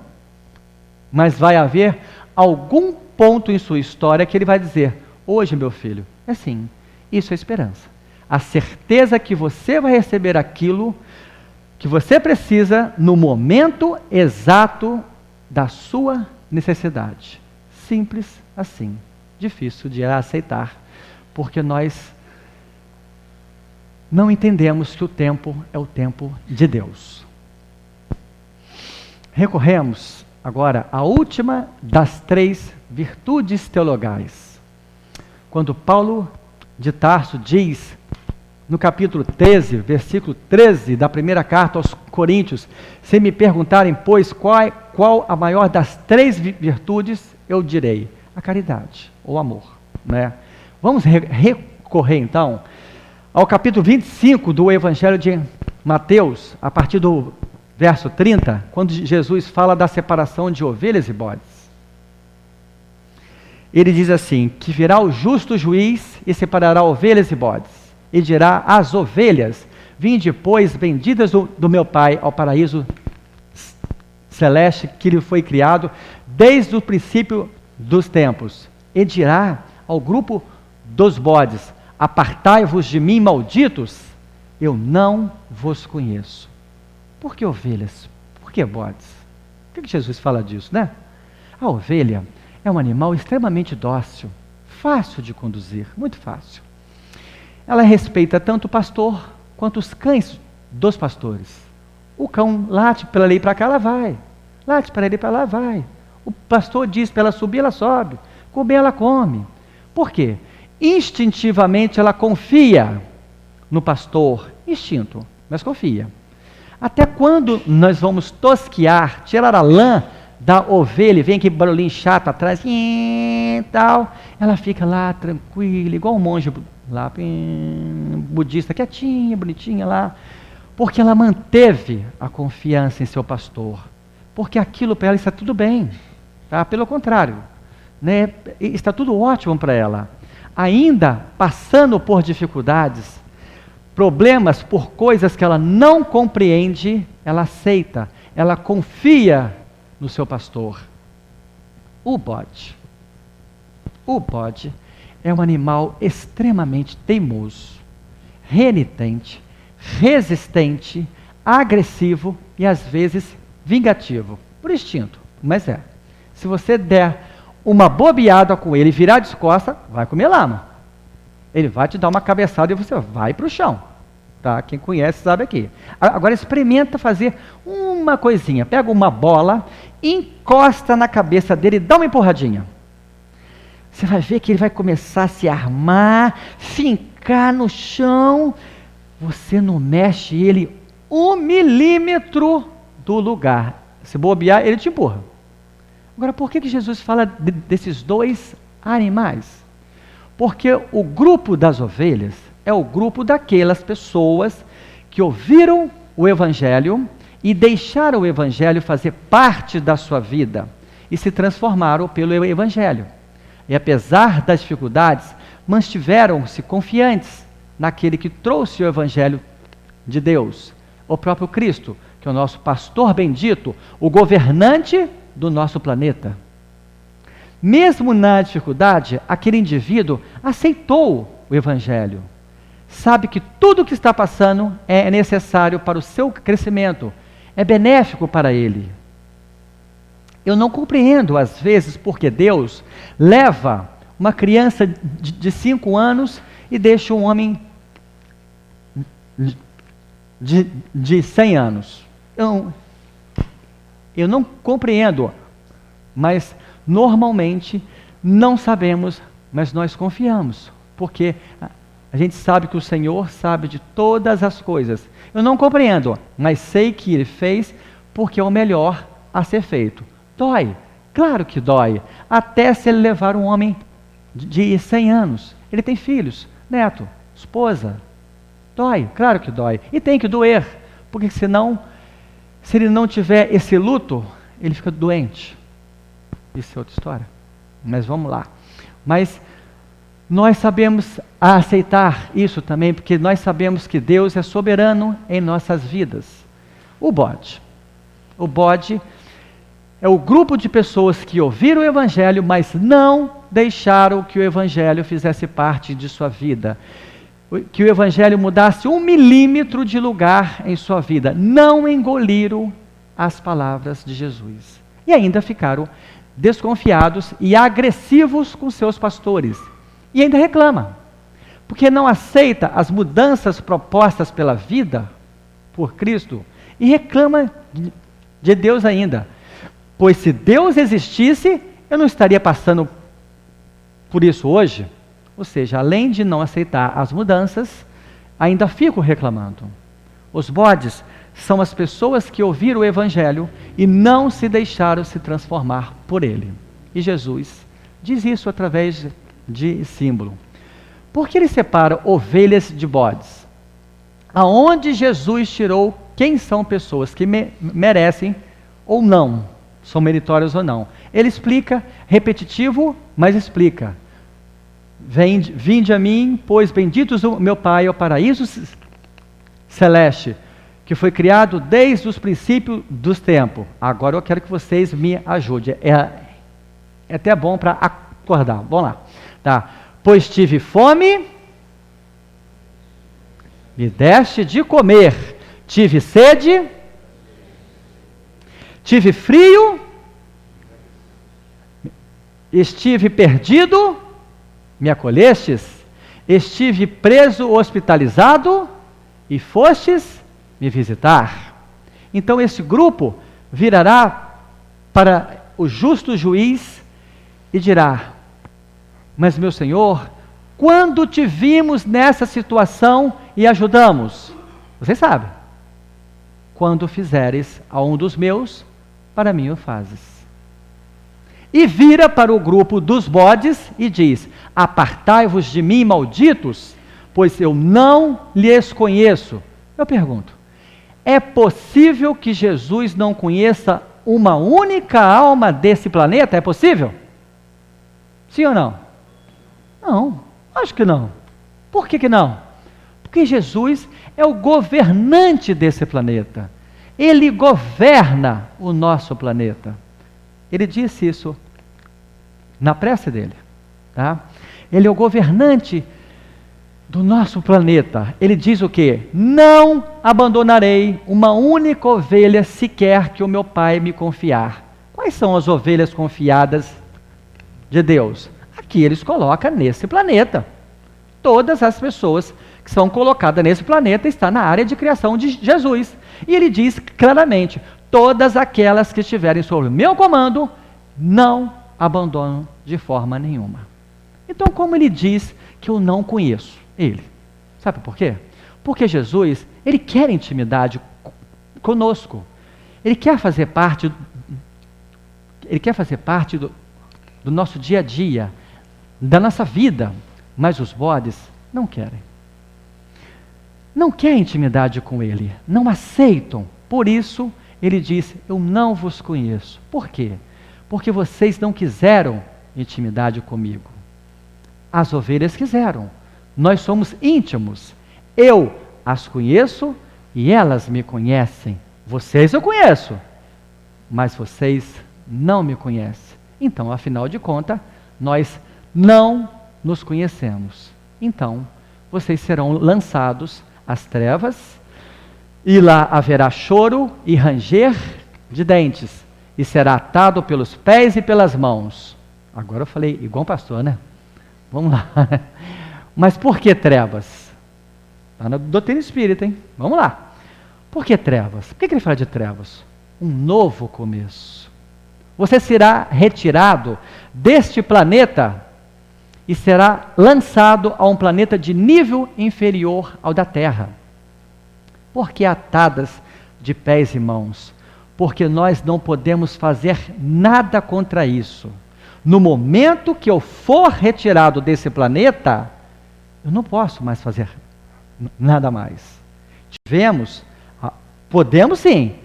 Mas vai haver algum ponto em sua história que Ele vai dizer: hoje, meu filho, é sim. Isso é esperança. A certeza que você vai receber aquilo que você precisa no momento exato da sua necessidade. Simples assim. Difícil de aceitar, porque nós não entendemos que o tempo é o tempo de Deus. Recorremos agora à última das 3 virtudes teologais. Quando Paulo de Tarso diz, no capítulo 13, versículo 13 da primeira carta aos Coríntios: se me perguntarem, pois, qual a maior das 3 virtudes, eu direi: a caridade, ou amor, né? Vamos recorrer então ao capítulo 25 do Evangelho de Mateus, a partir do verso 30, quando Jesus fala da separação de ovelhas e bodes. Ele diz assim: que virá o justo juiz e separará ovelhas e bodes, e dirá às ovelhas: vinde, pois, benditas do meu Pai, ao paraíso celeste que lhe foi criado desde o princípio dos tempos. E dirá ao grupo dos bodes: apartai-vos de mim, malditos, eu não vos conheço. Por que ovelhas? Por que bodes? Por que Jesus fala disso, né? A ovelha é um animal extremamente dócil, fácil de conduzir, muito fácil. Ela respeita tanto o pastor quanto os cães dos pastores. O cão late para ali e para cá, ela vai. Late para ali e para lá, vai. O pastor diz para ela subir, ela sobe. Comer, ela come. Por quê? Instintivamente ela confia no pastor. Instinto, mas confia. Até quando nós vamos tosquiar, tirar a lã da ovelha, vem aquele barulhinho chato atrás, e tal, ela fica lá tranquila, igual um monge lá, budista, quietinha, bonitinha lá. porque ela manteve a confiança em seu pastor, porque aquilo para ela está tudo bem, tá? Pelo contrário, né? Está tudo ótimo para ela. Ainda passando por dificuldades, problemas, por coisas que ela não compreende, ela aceita, ela confia no seu pastor. O bode é um animal extremamente teimoso, renitente, resistente, agressivo e às vezes vingativo, por instinto, mas é. Se você der uma bobeada com ele e virar de costas, vai comer lama. Ele vai te dar uma cabeçada e você vai para o chão. Tá? Quem conhece sabe aqui. Agora experimenta fazer uma coisinha. Pega uma bola, encosta na cabeça dele e dá uma empurradinha. Você vai ver que ele vai começar a se armar, fincar no chão. Você não mexe ele 1 milímetro do lugar. Se bobear, ele te empurra. Agora, por que Jesus fala desses dois animais? Porque o grupo das ovelhas é o grupo daquelas pessoas que ouviram o Evangelho e deixaram o Evangelho fazer parte da sua vida e se transformaram pelo Evangelho. E apesar das dificuldades, mantiveram-se confiantes naquele que trouxe o Evangelho de Deus, o próprio Cristo, que é o nosso pastor bendito, o governante do nosso planeta. Mesmo na dificuldade, aquele indivíduo aceitou o Evangelho. Sabe que tudo o que está passando é necessário para o seu crescimento, é benéfico para ele. Eu não compreendo, às vezes, porque Deus leva uma criança de 5 anos e deixa um homem de 100 anos. Eu não compreendo, mas normalmente não sabemos, mas nós confiamos, porque a gente sabe que o Senhor sabe de todas as coisas. Eu não compreendo, mas sei que Ele fez porque é o melhor a ser feito. Dói, claro que dói, até se ele levar um homem de 100 anos. Ele tem filhos, neto, esposa. Dói, claro que dói. E tem que doer, porque senão, se ele não tiver esse luto, ele fica doente. Isso é outra história. Mas vamos lá. Mas nós sabemos aceitar isso também, porque nós sabemos que Deus é soberano em nossas vidas. O bode é o grupo de pessoas que ouviram o Evangelho, mas não deixaram que o Evangelho fizesse parte de sua vida. Que o Evangelho mudasse 1 milímetro de lugar em sua vida. Não engoliram as palavras de Jesus. E ainda ficaram desconfiados e agressivos com seus pastores. E ainda reclama, porque não aceita as mudanças propostas pela vida por Cristo e reclama de Deus ainda. Pois se Deus existisse, eu não estaria passando por isso hoje. Ou seja, além de não aceitar as mudanças, ainda fico reclamando. Os bodes são as pessoas que ouviram o Evangelho e não se deixaram se transformar por ele. E Jesus diz isso através de símbolo. Por que ele separa ovelhas de bodes? Aonde Jesus tirou quem são pessoas que merecem ou não, são meritórias ou não. Ele explica, repetitivo, mas explica. Vinde a mim, pois benditos o meu Pai, ao paraíso celeste, que foi criado desde os princípios dos tempos. Agora eu quero que vocês me ajudem. É até bom para acordar. Vamos lá. Tá. Pois tive fome, me deste de comer. Tive sede, tive frio, estive perdido, me acolhestes, estive preso, hospitalizado, e fostes me visitar. Então esse grupo virará para o justo juiz e dirá: mas meu Senhor, quando te vimos nessa situação e ajudamos? Vocês sabem. Quando fizeres a um dos meus, para mim o fazes. E vira para o grupo dos bodes e diz: apartai-vos de mim, malditos, pois eu não lhes conheço. Eu pergunto, É possível que Jesus não conheça uma única alma desse planeta? É possível? Sim ou não? Não, acho que não. Por que não? Porque Jesus é o governante desse planeta. Ele governa o nosso planeta. Ele disse isso na prece dele. Tá? Ele é o governante do nosso planeta. Ele diz o quê? Não abandonarei uma única ovelha sequer que o meu Pai me confiar. Quais são as ovelhas confiadas de Deus? Aqui eles colocam nesse planeta. Todas as pessoas que são colocadas nesse planeta estão na área de criação de Jesus. E ele diz claramente, todas aquelas que estiverem sob o meu comando, não abandono de forma nenhuma. Então, como ele diz que eu não conheço ele? Sabe por quê? Porque Jesus, ele quer intimidade conosco. Ele quer fazer parte do nosso dia a dia, da nossa vida, mas os bodes não querem. Não querem intimidade com ele, não aceitam. Por isso, ele diz, eu não vos conheço. Por quê? Porque vocês não quiseram intimidade comigo. As ovelhas quiseram. Nós somos íntimos. Eu as conheço e elas me conhecem. Vocês eu conheço, mas vocês não me conhecem. Então, afinal de contas, nós não nos conhecemos. Então, vocês serão lançados às trevas, e lá haverá choro e ranger de dentes, e será atado pelos pés e pelas mãos. Agora eu falei igual um pastor, né? Vamos lá. Mas por que trevas? Está na doutrina espírita, hein? Vamos lá. Por que trevas? Por que ele fala de trevas? Um novo começo. Você será retirado deste planeta e será lançado a um planeta de nível inferior ao da Terra. Por que atadas de pés e mãos? Porque nós não podemos fazer nada contra isso. No momento que eu for retirado desse planeta, eu não posso mais fazer nada mais. Podemos sim.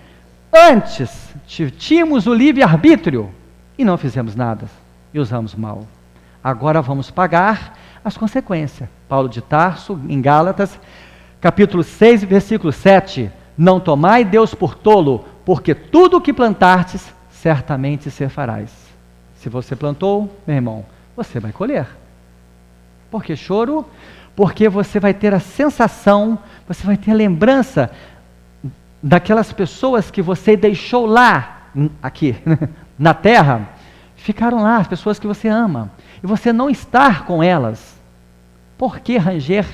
Antes, tínhamos o livre-arbítrio e não fizemos nada e usamos mal. Agora vamos pagar as consequências. Paulo de Tarso, em Gálatas, capítulo 6, versículo 7. Não tomai Deus por tolo, porque tudo o que plantartes, certamente se farás. Se você plantou, meu irmão, você vai colher. Por que choro? Porque você vai ter a sensação, você vai ter a lembrança daquelas pessoas que você deixou lá, aqui, na terra, ficaram lá, as pessoas que você ama, e você não está com elas. Por que ranger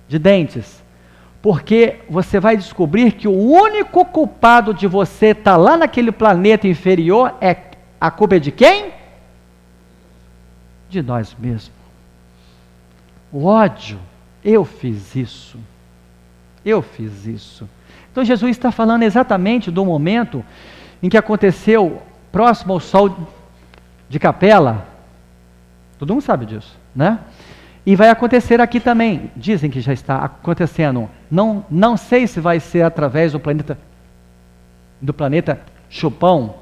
de dentes? Porque você vai descobrir que o único culpado de você estar lá naquele planeta inferior a culpa é de quem? De nós mesmos. O ódio, eu fiz isso. Então Jesus está falando exatamente do momento em que aconteceu próximo ao sol de Capela. Todo mundo sabe disso, né? E vai acontecer aqui também. Dizem que já está acontecendo. Não sei se vai ser através do planeta Chupão,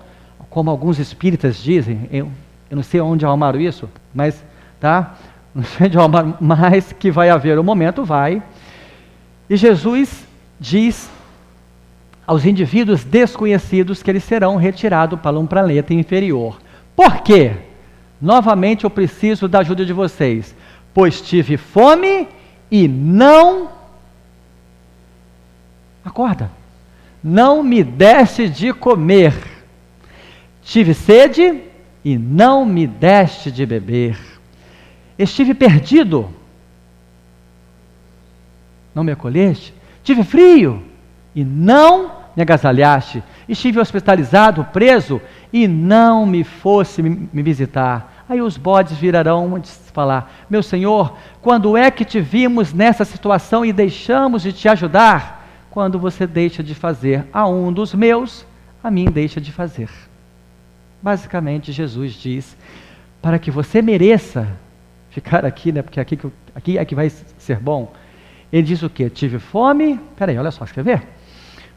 como alguns espíritas dizem. Eu não sei onde arrumaram isso, mas tá? Não sei onde arrumaram, mas que vai haver o momento, vai. E Jesus diz aos indivíduos desconhecidos que eles serão retirados para um planeta inferior. Por quê? Novamente eu preciso da ajuda de vocês. Pois tive fome e não... Acorda. Não me deste de comer. Tive sede e não me deste de beber. Estive perdido. Não me acolheste. Tive frio e não me agasalhaste. Estive hospitalizado, preso, e não me fosse me visitar. Aí os bodes virarão e falar: meu Senhor, quando é que te vimos nessa situação e deixamos de te ajudar? Quando você deixa de fazer a um dos meus, a mim deixa de fazer. Basicamente, Jesus diz, para que você mereça ficar aqui, né? Porque aqui é que vai ser bom. Ele diz o quê? Tive fome, peraí, olha só, escrever.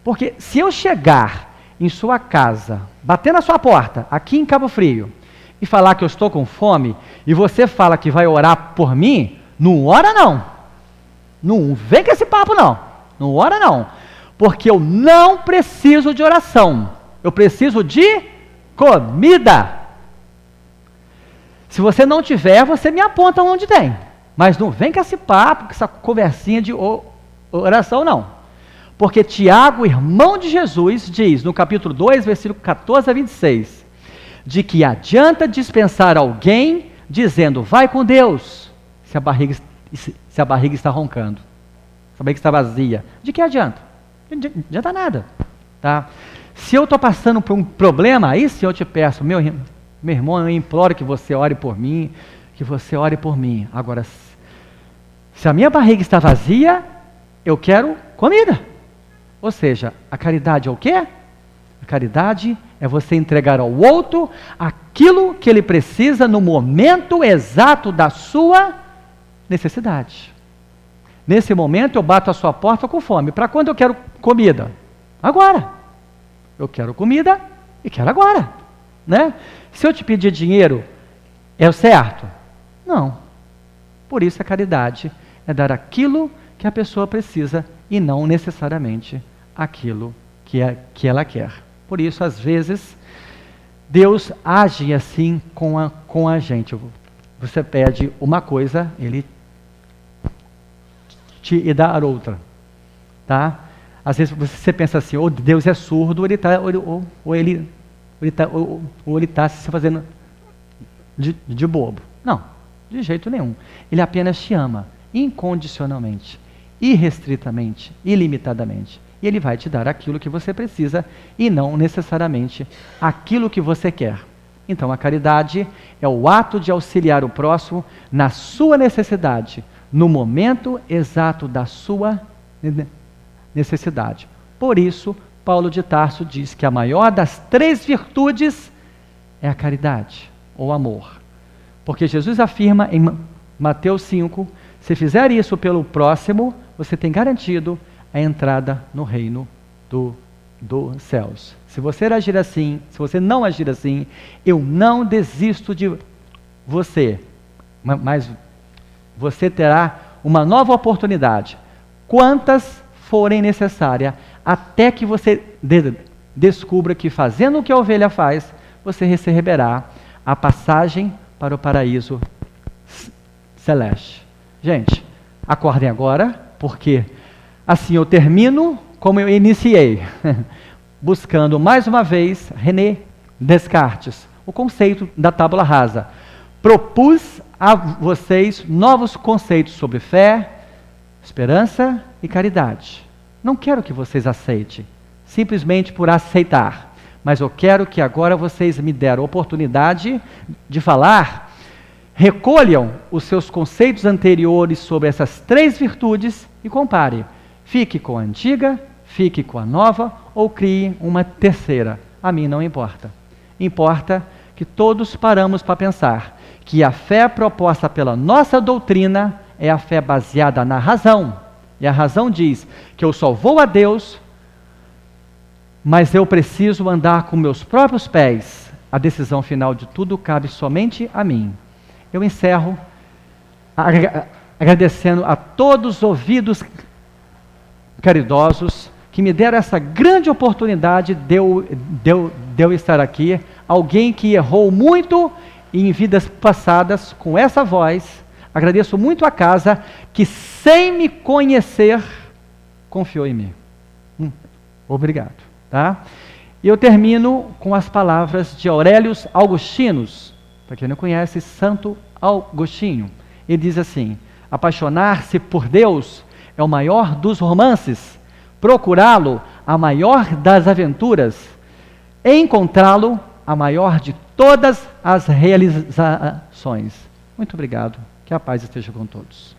Porque se eu chegar em sua casa, bater na sua porta, aqui em Cabo Frio, e falar que eu estou com fome, e você fala que vai orar por mim, não ora não. Não vem com esse papo não. Não ora não. Porque eu não preciso de oração. Eu preciso de comida. Se você não tiver, você me aponta onde tem. Mas não vem com esse papo, com essa conversinha de oração não. Porque Tiago, irmão de Jesus, diz no capítulo 2, versículo 14 a 26, de que adianta dispensar alguém dizendo, vai com Deus, se a barriga está roncando, se a barriga está vazia. De que adianta? Não adianta nada. Tá? Se eu estou passando por um problema, aí sim eu te peço, meu irmão, eu imploro que você ore por mim, que você ore por mim. Agora, se a minha barriga está vazia, eu quero comida. Ou seja, a caridade é o quê? A caridade é você entregar ao outro aquilo que ele precisa no momento exato da sua necessidade. Nesse momento eu bato a sua porta com fome. Para quando eu quero comida? Agora. Eu quero comida e quero agora. Né? Se eu te pedir dinheiro, é o certo? Não. Por isso a caridade é dar aquilo que a pessoa precisa e não necessariamente aquilo que ela quer. Por isso, às vezes, Deus age assim com a gente. Você pede uma coisa, Ele te dá outra. Tá? Às vezes você pensa assim, ou Deus é surdo, ou Ele está se fazendo de bobo. Não, de jeito nenhum. Ele apenas te ama, incondicionalmente, irrestritamente, ilimitadamente. E Ele vai te dar aquilo que você precisa e não necessariamente aquilo que você quer. Então a caridade é o ato de auxiliar o próximo na sua necessidade, no momento exato da sua necessidade. Por isso, Paulo de Tarso diz que a maior das 3 virtudes é a caridade, ou amor. Porque Jesus afirma em Mateus 5, se fizer isso pelo próximo, você tem garantido a entrada no reino dos céus. Se você agir assim, se você não agir assim, eu não desisto de você, mas você terá uma nova oportunidade, quantas forem necessárias, até que você descubra que fazendo o que a ovelha faz, você receberá a passagem para o paraíso celeste. Gente, acordem agora, porque assim eu termino como eu iniciei, buscando mais uma vez René Descartes, o conceito da tábula rasa. Propus a vocês novos conceitos sobre fé, esperança e caridade. Não quero que vocês aceitem, simplesmente por aceitar, mas eu quero que agora vocês me deram a oportunidade de falar, recolham os seus conceitos anteriores sobre essas 3 virtudes e compare. Fique com a antiga, fique com a nova ou crie uma terceira. A mim não importa. Importa que todos paramos para pensar que a fé proposta pela nossa doutrina é a fé baseada na razão. E a razão diz que eu só vou a Deus, mas eu preciso andar com meus próprios pés. A decisão final de tudo cabe somente a mim. Eu encerro agradecendo a todos os ouvidos caridosos que me deram essa grande oportunidade de eu estar aqui. Alguém que errou muito em vidas passadas com essa voz. Agradeço muito a casa que, sem me conhecer, confiou em mim. Obrigado. Tá? E eu termino com as palavras de Aurélios Augustinos. Para quem não conhece, Santo Agostinho. Ele diz assim: apaixonar-se por Deus é o maior dos romances, procurá-lo a maior das aventuras, encontrá-lo a maior de todas as realizações. Muito obrigado. Que a paz esteja com todos.